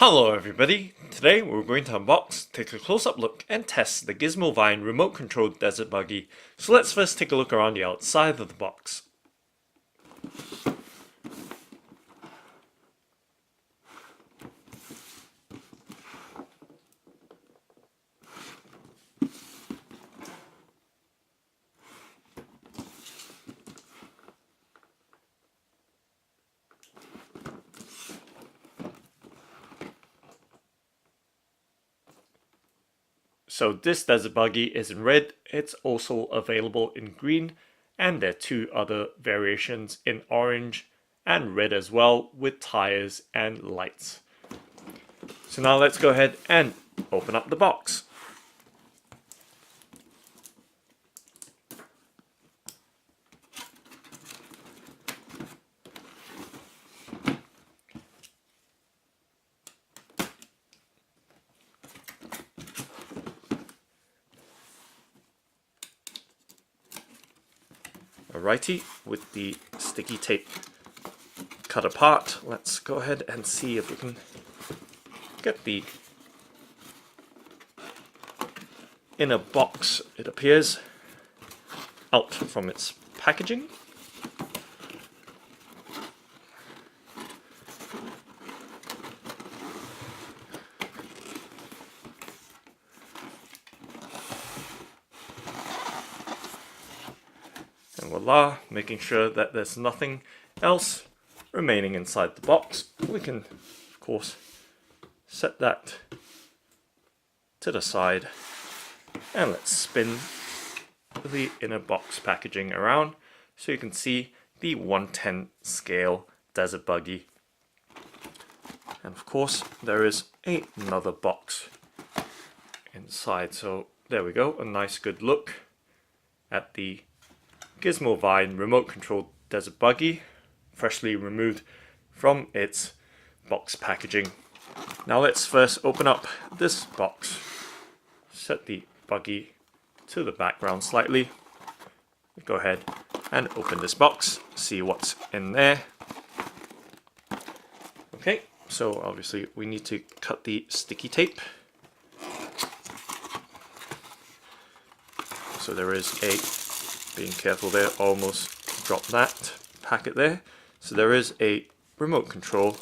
Hello everybody! Today we're going to unbox, take a close-up look and test the GizmoVine remote-controlled desert buggy. So let's first take a look around the outside of the box. So this desert buggy is in red, it's also available in green, and there are two other variations in orange and red as well with tires and lights. So now let's go ahead and open up the box. Alrighty, with the sticky tape cut apart, let's go ahead and see if we can get the inner box, it appears, out from its packaging. And voila, making sure that there's nothing else remaining inside the box. We can, of course, set that to the side and let's spin the inner box packaging around so you can see the 1/10 scale desert buggy. And of course, there is another box inside. So there we go, a nice good look at the GizmoVine remote controlled desert buggy, freshly removed from its box packaging. Now let's first open up this box, set the buggy to the background slightly, go ahead and open this box, see what's in there. Okay, so obviously we need to cut the sticky tape. So there is being careful there, almost dropped that packet there. So there is a remote control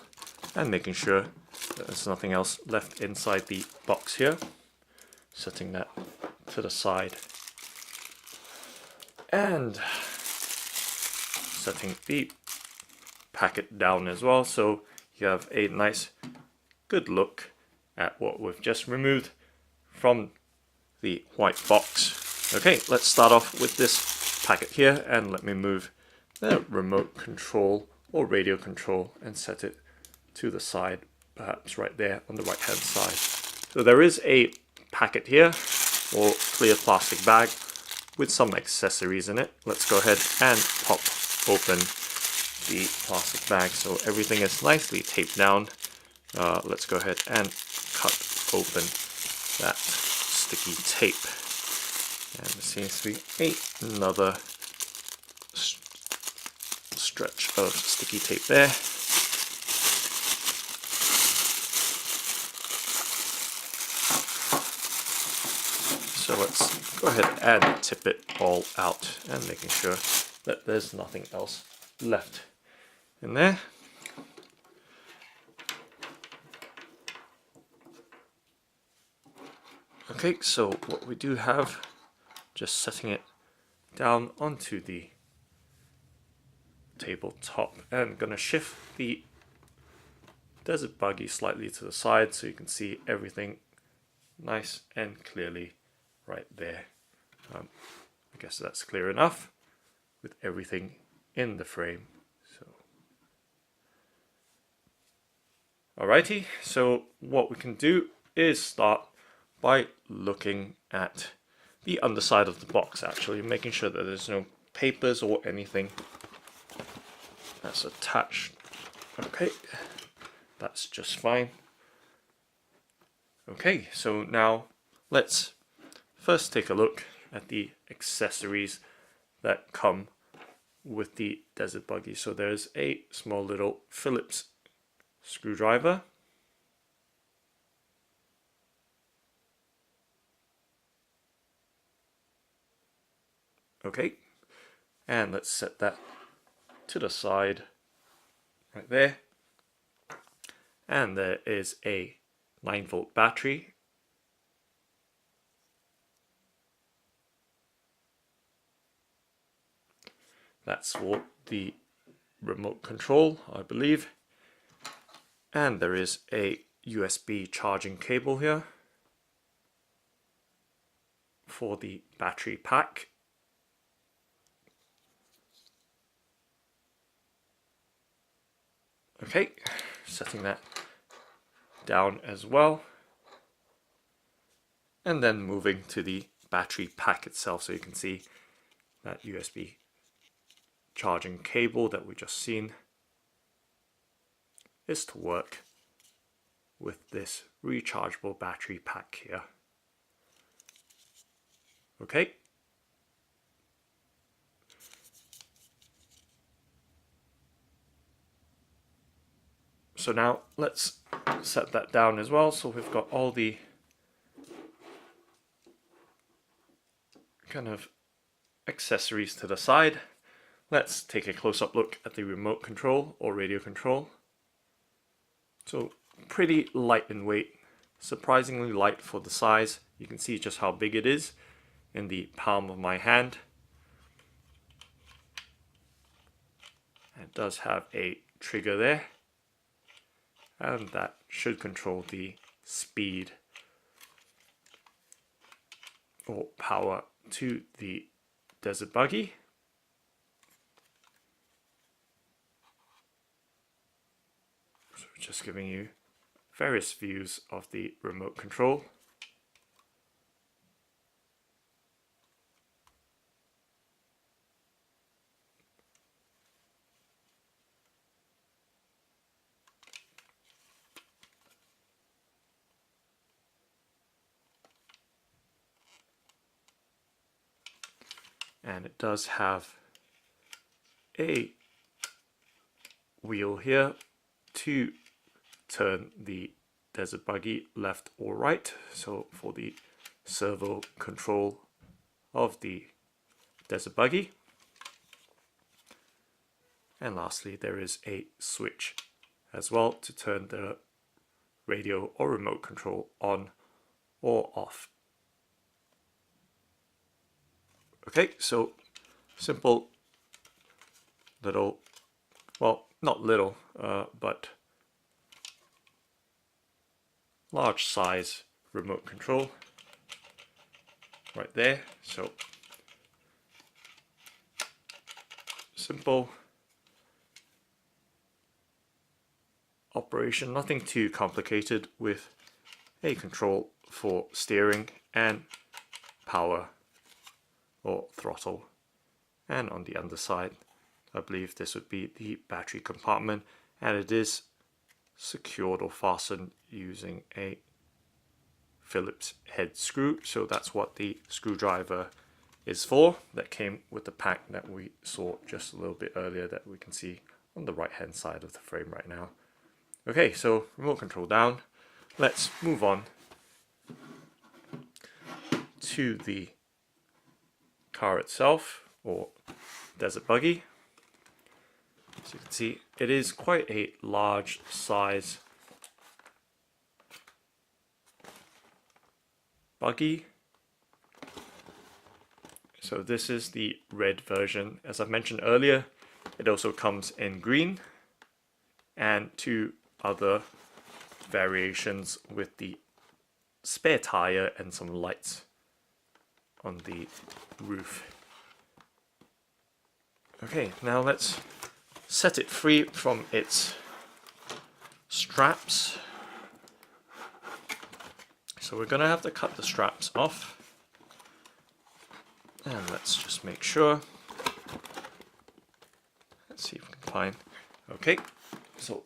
and making sure that there's nothing else left inside the box here. Setting that to the side. And setting the packet down as well, so you have a nice good look at what we've just removed from the white box. Okay, let's start off with this packet here and let me move the remote control or radio control and set it to the side, perhaps right there on the right hand side. So there is a packet here, or clear plastic bag with some accessories in it. Let's go ahead and pop open the plastic bag so everything is nicely taped down. Let's go ahead and cut open that sticky tape. And there seems to be another stretch of sticky tape there. So let's go ahead and tip it all out and making sure that there's nothing else left in there. Okay, so what we do have, just setting it down onto the tabletop and gonna shift the desert buggy slightly to the side so you can see everything nice and clearly right there. I guess that's clear enough with everything in the frame. So, alrighty, so what we can do is start by looking at the underside of the box, actually making sure that there's no papers or anything that's attached. Okay, that's just fine. Okay, so now let's first take a look at the accessories that come with the desert buggy. So there's a small little Phillips screwdriver, Okay, and let's set that to the side right there. And there is a 9-volt battery. That's for the remote control, I believe. And there is a USB charging cable here for the battery pack. Okay, setting that down as well. And then moving to the battery pack itself, so you can see that USB charging cable that we just seen is to work with this rechargeable battery pack here. Okay. So now let's set that down as well. So we've got all the kind of accessories to the side. Let's take a close-up look at the remote control or radio control. So pretty light in weight, surprisingly light for the size. You can see just how big it is in the palm of my hand. It does have a trigger there, and that should control the speed or power to the Desert Buggy. So just giving you various views of the remote control. And it does have a wheel here to turn the Desert Buggy left or right, so for the servo control of the Desert Buggy. And lastly, there is a switch as well to turn the radio or remote control on or off. Okay, so simple little, well, not little, but large size remote control right there. So simple operation, nothing too complicated, with a control for steering and power or throttle. And on the underside, I believe this would be the battery compartment, and it is secured or fastened using a Phillips head screw. So that's what the screwdriver is for, that came with the pack that we saw just a little bit earlier, that we can see on the right hand side of the frame right now. Okay, so remote control down. Let's move on to the car itself, or Desert Buggy. So you can see it is quite a large size buggy. So this is the red version. As I mentioned earlier, it also comes in green and two other variations with the spare tire and some lights on the roof. Okay, now let's set it free from its straps. So we're going to have to cut the straps off. And let's just make sure. Let's see if we can find. Okay, so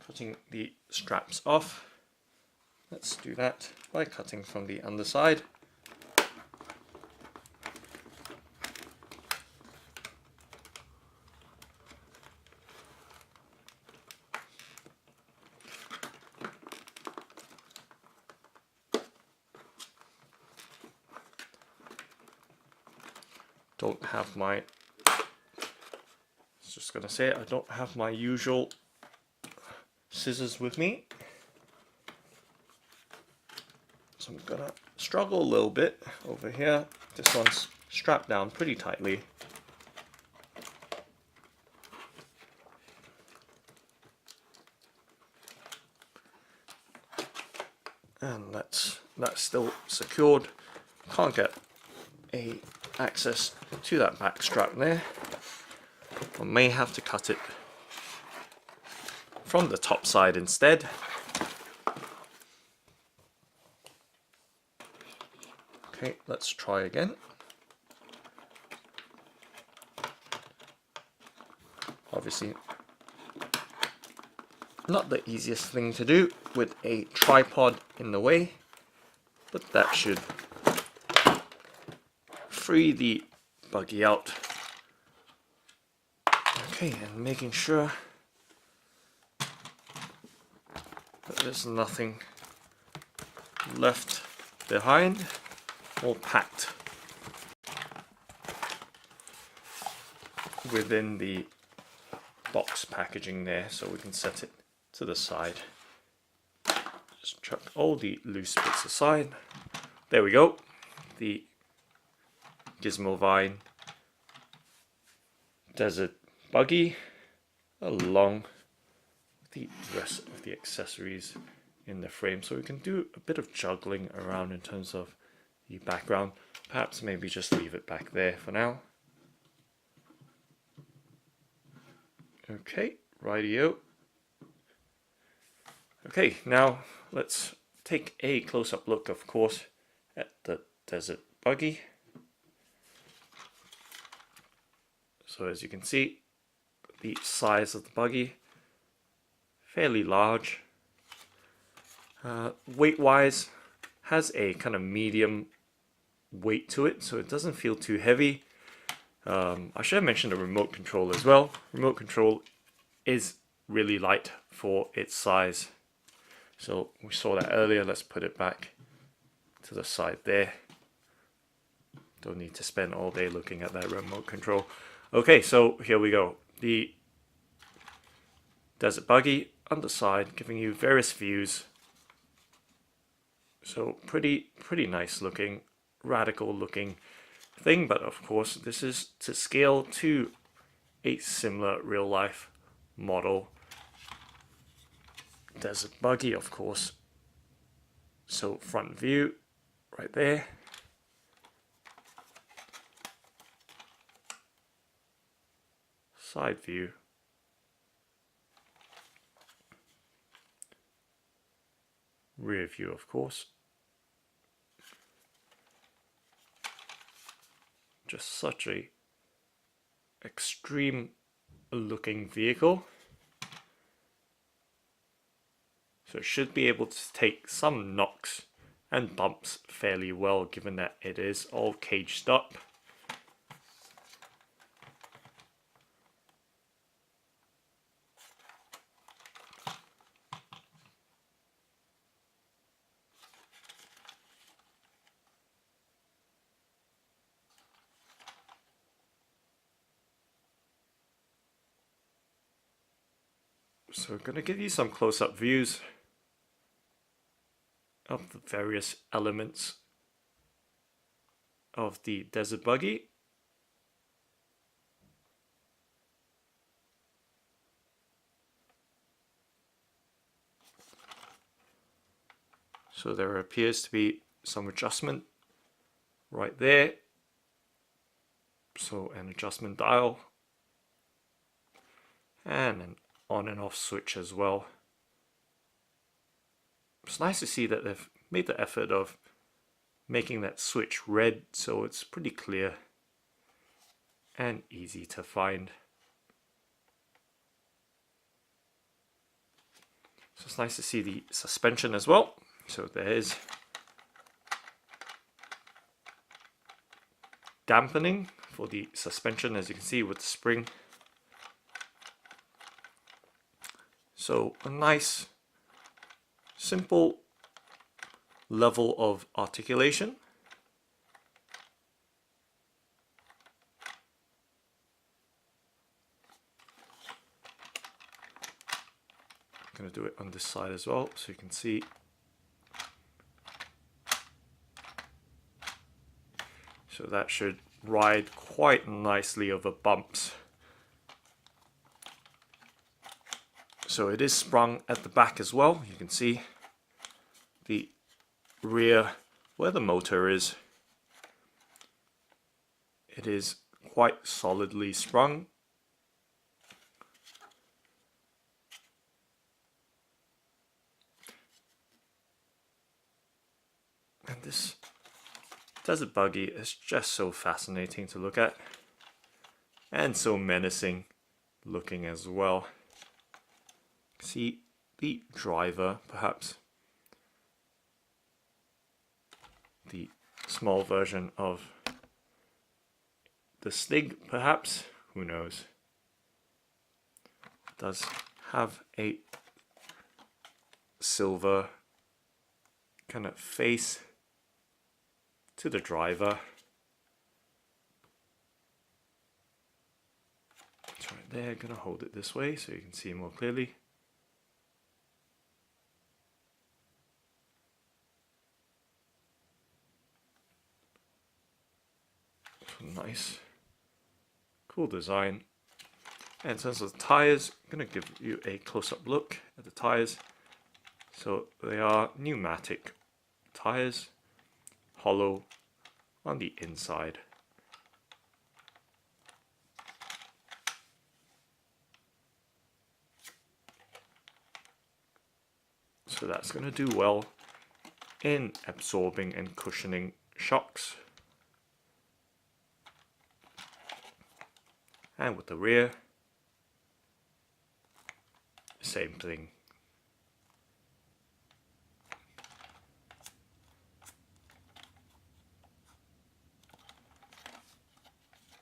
cutting the straps off. Let's do that by cutting from the underside. don't have my, just gonna say it, I don't have my usual scissors with me. So I'm gonna struggle a little bit over here. This one's strapped down pretty tightly. And that's still secured. Can't get access to that back strap there. I may have to cut it from the top side instead. Okay, let's try again. Obviously, not the easiest thing to do with a tripod in the way, but that should free the buggy out. Okay, and making sure that there's nothing left behind, all packed within the box packaging there, so we can set it to the side. Just chuck all the loose bits aside. There we go. The GizmoVine Desert Buggy, along with the rest of the accessories in the frame, so we can do a bit of juggling around in terms of the background. Perhaps maybe just leave it back there for now. Okay, rightio. Okay, now let's take a close-up look, of course, at the Desert Buggy. So as you can see, the size of the buggy, fairly large. Weight-wise, has a kind of medium weight to it, so it doesn't feel too heavy. I should have mentioned the remote control as well. Remote control is really light for its size. So we saw that earlier. Let's put it back to the side there. Don't need to spend all day looking at that remote control. Okay, so here we go. The Desert Buggy on the side, giving you various views. So pretty nice looking, radical looking thing, but of course this is to scale to a similar real life model Desert Buggy, of course. So front view right there. Side view. Rear view, of course. Just such a extreme looking vehicle. So it should be able to take some knocks and bumps fairly well, given that it is all caged up. So I'm going to give you some close-up views of the various elements of the Desert Buggy. So there appears to be some adjustment right there. So an adjustment dial and an on and off switch as well. It's nice to see that they've made the effort of making that switch red, so it's pretty clear and easy to find. So it's nice to see the suspension as well. So there is dampening for the suspension, as you can see with the spring. So a nice, simple level of articulation. going to do it on this side as well, so you can see. So that should ride quite nicely over bumps. So it is sprung at the back as well. You can see the rear where the motor is. It is quite solidly sprung. And this Desert Buggy is just so fascinating to look at, and so menacing looking as well. See the driver, perhaps the small version of the Stig, perhaps, who knows. It does have a silver kind of face to the driver. It's right there. Gonna hold it this way so you can see more clearly. Nice, cool design. And in terms of the tires, I'm gonna give you a close-up look at the tires. So they are pneumatic tires, hollow on the inside. So that's going to do well in absorbing and cushioning shocks. And with the rear, same thing.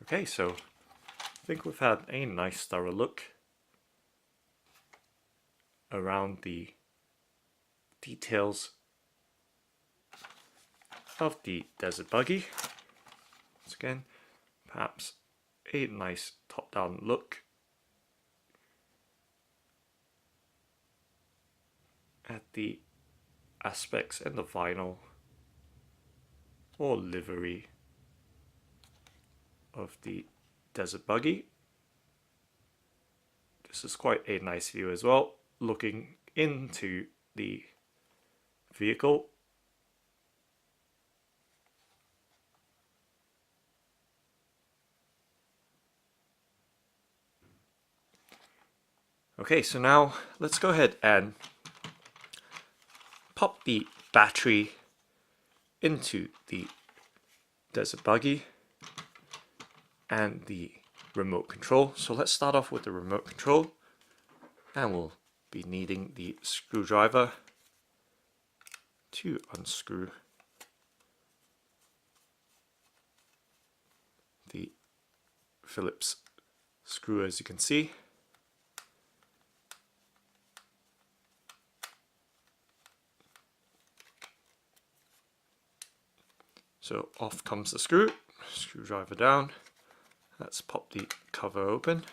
Okay, so I think we've had a nice thorough look around the details of the Desert Buggy. Once again, perhaps a nice top-down look at the aspects and the vinyl or livery of the Desert Buggy. This is quite a nice view as well, looking into the vehicle. Okay, so now let's go ahead and pop the battery into the Desert Buggy and the remote control. So let's start off with the remote control, and we'll be needing the screwdriver to unscrew the Phillips screw, as you can see. So off comes the screwdriver down. Let's pop the cover open.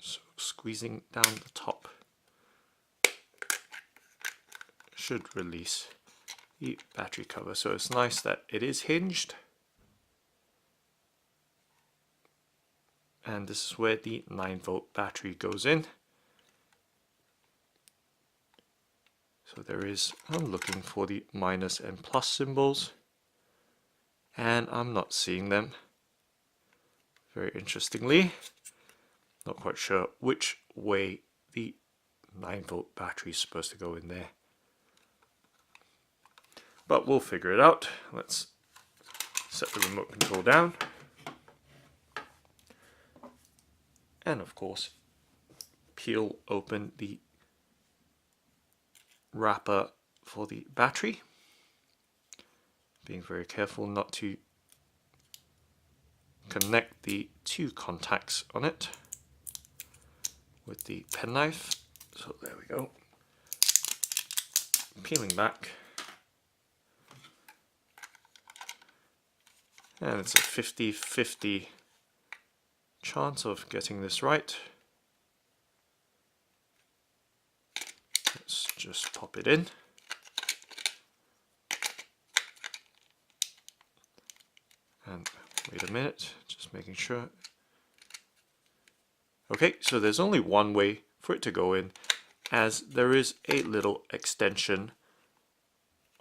So squeezing down the top should release the battery cover. So it's nice that it is hinged. And this is where the 9-volt battery goes in. So there is, I'm looking for the minus and plus symbols, and I'm not seeing them. Very interestingly, not quite sure which way the 9-volt battery is supposed to go in there. But we'll figure it out. Let's set the remote control down. And of course, peel open the wrapper for the battery, being very careful not to connect the two contacts on it with the penknife. So there we go. Peeling back, and it's a 50-50 chance of getting this right. let's just pop it in. And wait a minute, just making sure. Okay, so there's only one way for it to go in, as there is a little extension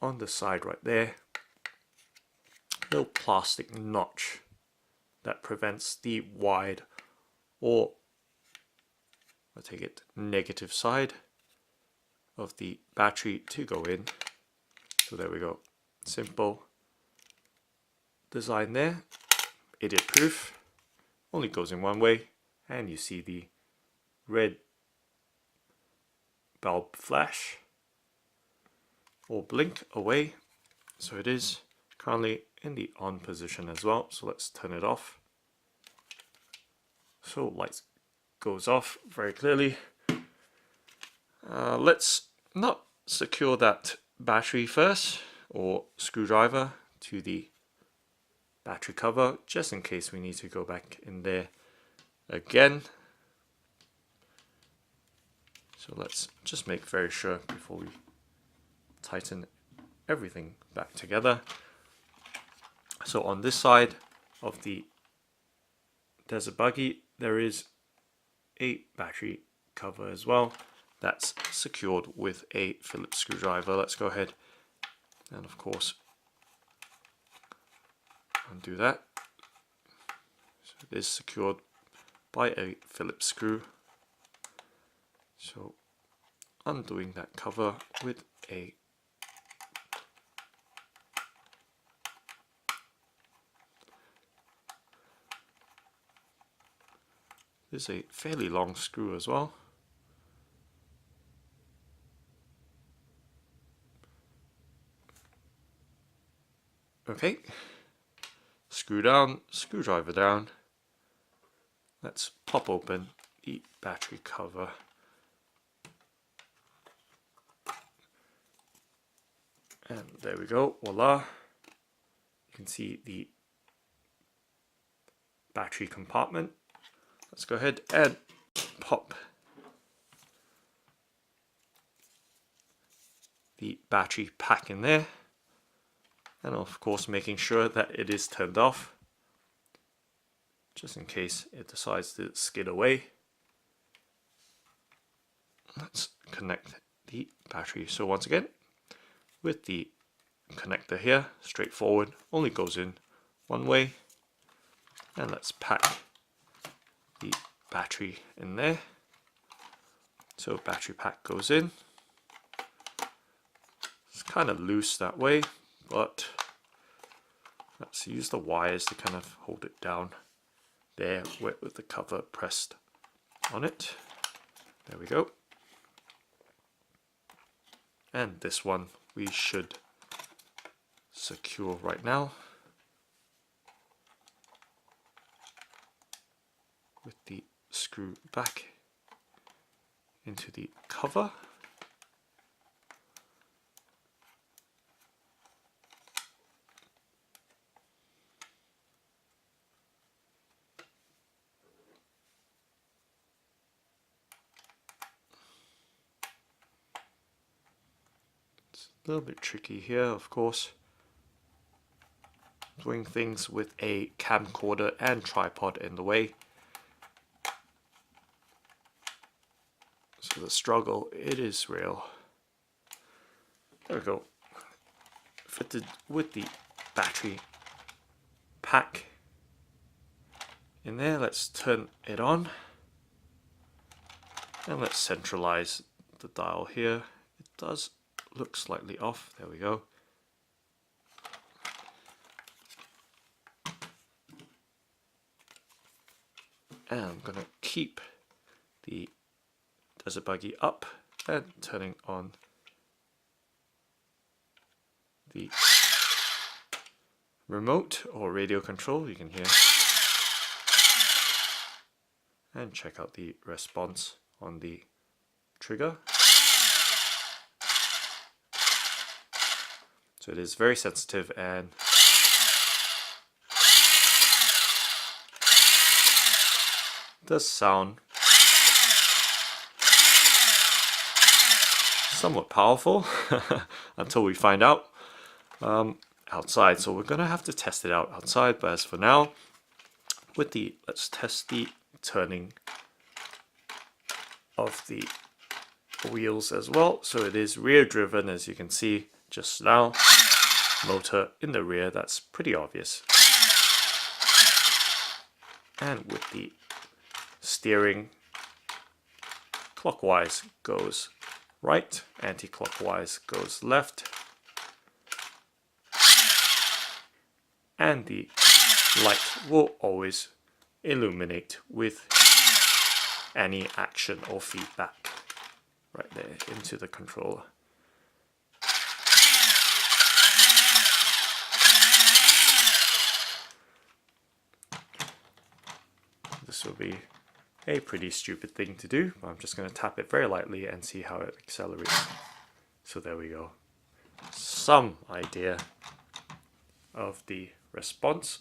on the side right there. Little plastic notch that prevents the wide, or I take it negative side of the battery to go in. So there we go. Simple design there. Idiot proof. Only goes in one way, and you see the red bulb flash or blink away. So it is currently in the on position as well. So let's turn it off. So lights goes off very clearly. Let's not secure that battery first, or screwdriver to the battery cover, just in case we need to go back in there again. So let's just make very sure before we tighten everything back together. So on this side of the Desert Buggy, there is a battery cover as well that's secured with a Phillips screwdriver. Let's go ahead and of course undo that. So it is secured by a Phillips screw. So undoing that cover with a this is a fairly long screw as well. Okay, screw down, screwdriver down. Let's pop open the battery cover. And there we go, voila. You can see the battery compartment. Let's go ahead and pop the battery pack in there. And of course making sure that it is turned off, just in case it decides to skid away. Let's connect the battery. So once again, with the connector here, straightforward, only goes in one way. And let's pack the battery in there. So battery pack goes in. It's kind of loose that way, but let's use the wires to kind of hold it down there with the cover pressed on it. There we go. And this one we should secure right now with the screw back into the cover. A little bit tricky here, of course, doing things with a camcorder and tripod in the way. So the struggle, it is real. There we go. Fitted with the battery pack in there. Let's turn it on. And let's centralize the dial here. It does look slightly off. There we go. And I'm going to keep the Desert Buggy up and turning on the remote or radio control. You can hear and check out the response on the trigger. So it is very sensitive and does sound somewhat powerful until we find out outside. So we're gonna have to test it out outside, but as for now, let's test the turning of the wheels as well. So it is rear driven, as you can see just now. Motor in the rear, that's pretty obvious. And with the steering, clockwise goes right, anti-clockwise goes left, and the light will always illuminate with any action or feedback right there into the controller. This will be a pretty stupid thing to do, but I'm just going to tap it very lightly and see how it accelerates. So there we go. Some idea of the response.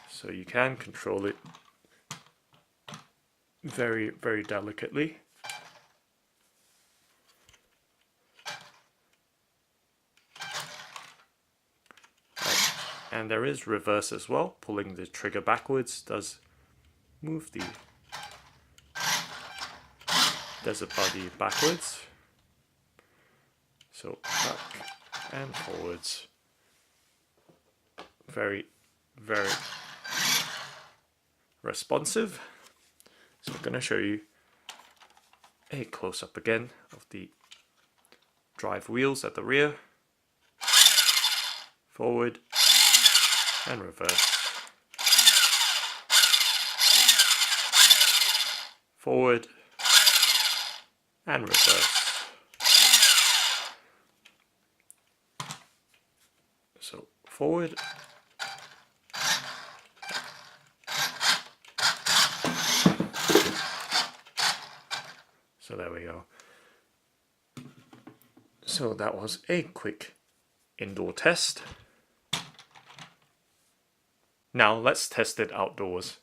So you can control it very, very delicately. And there is reverse as well. Pulling the trigger backwards does move the desert buggy backwards. So back and forwards. Very, very responsive. So I'm going to show you a close-up again of the drive wheels at the rear. Forward and reverse. Forward and reverse. So forward. So there we go. So that was a quick indoor test. Now let's test it outdoors.